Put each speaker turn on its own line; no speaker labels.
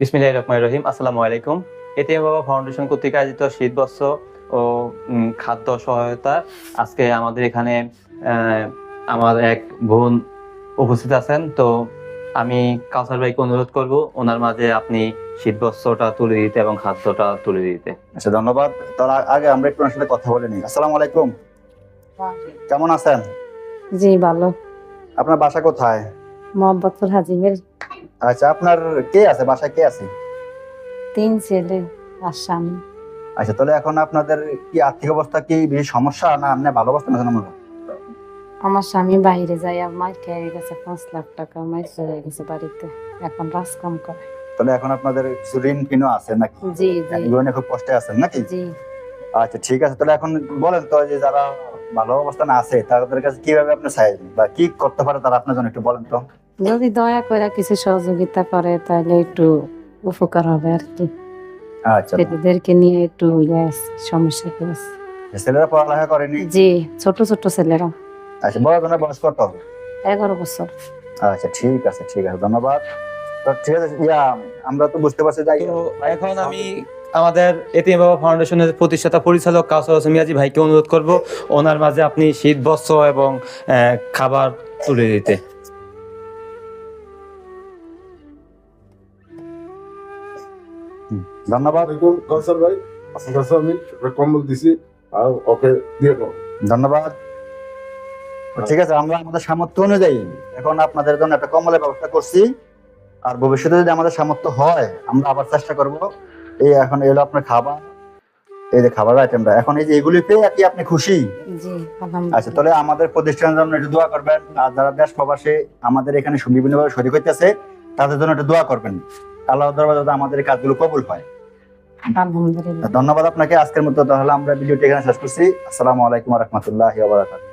বিসমিল্লাহির রহমানির রহিম। আসসালামু আলাইকুম। এটিএম বাবা ফাউন্ডেশন কর্তৃক আয়োজিত শীতবস্ত্র ও খাদ্য সহায়তা আজকে আমাদের এখানে আমার এক বোন উপস্থিত আছেন। তো আমি কাউসার ভাইকে অনুরোধ করব ওনার মাঝে আপনি শীতবস্ত্রটা তুলে দিতে এবং খাদ্যটা তুলে দিতে।
আচ্ছা, ধন্যবাদ। তার আগে আমরা একটু ওনার সাথে কথা বলে নিই। আসসালামু আলাইকুম, কেমন আছেন?
জি ভালো।
আপনার বাসা কোথায়?
মোহাম্মদপুর হাজিমের।
আচ্ছা, আপনার কে আছে বাসায়, কে আছে?
3 ছেলে আর স্বামী।
আচ্ছা, তাহলে এখন আপনাদের কি আর্থিক অবস্থা কি বেশি সমস্যা না আপনি ভালো অবস্থা আছেন?
আমার স্বামী বাইরে যায়, আমার খেয়ে গেছে 5 লাখ টাকা, মাই চলে গেছে বাড়িতে, এখন রাজ কাম করে।
তাহলে এখন আপনাদের কিছু ঋণ কিনো আছে নাকি?
জি জি
এগুলো নিয়ে খুব কষ্টে আছেন নাকি?
জি।
আচ্ছা, ঠিক আছে। তাহলে এখন বলেন তো, যে যারা ভালো অবস্থানে আছে তাদের কাছে কিভাবে আপনি চাইবেন বা কি করতে পারে তারা আপনার জন্য একটু বলেন তো।
যদি দয়া করে কিছু সহযোগিতা করে তাহলে একটু উপকার হবে আর কি।
আচ্ছা,
ছেলেদেরকে নিয়ে একটু সমস্যা আছে।
ছেলেরা পড়ালেখা করেনি?
জি, ছোট ছোট ছেলেরা।
আচ্ছা, বড় জনের বয়স কত?
11 বছর।
আচ্ছা, ঠিক আছে, ঠিক আছে, ধন্যবাদ। তো ঠিক আছে, আমরা তো বুঝতে পারছি। যাই
তো এখন আমি আমাদের এটিএম বাবা ফাউন্ডেশনের প্রতিষ্ঠাতা পরিচালক কাউসার হোসেন মিয়াজি ভাইকে অনুরোধ করব ওনার মাঝে আপনি শীতবস্ত্র এবং খাবার তুলে দিতে।
ধন্যবাদ,
কাউসার ভাই, আপনার কাছে আমি একটা কম্বল দিছি আর ওকে দিয়ে দাও।
ধন্যবাদ। ঠিক আছে, আমরা আমাদের সামর্থ্য অনুযায়ী এখন আপনাদের জন্য একটা কম্বলের ব্যবস্থা করছি। আর ভবিষ্যতে যদি আমাদের সামর্থ্য হয় আমরা আবার চেষ্টা করব। এই এখন এলো আপনার খাবার, এই যে খাবার আইটেমটা, এখন এই যে এগুলি পেয়ে কি আপনি খুশি?
জি
আচ্ছা,
আলহামদুলিল্লাহ।
তাহলে আমাদের প্রতিষ্ঠানের জন্য একটু দোয়া করবেন। আর যারা দেশ প্রবাসে আমাদের এখানে বিভিন্নভাবে শরীক হইতেছে তাদের জন্য একটু দোয়া করবেন। আল্লাহ দরবারে যাতে আমাদের এই কাজগুলো কবুল হয়।
আলহামদুলিল্লাহ।
ধন্যবাদ আপনাকে। আজকের মতো তাহলে আমরা ভিডিওটি এখানে শেষ করছি। আসসালামু আলাইকুম ওয়া রাহমাতুল্লাহি ওয়া বারাকাতুহু।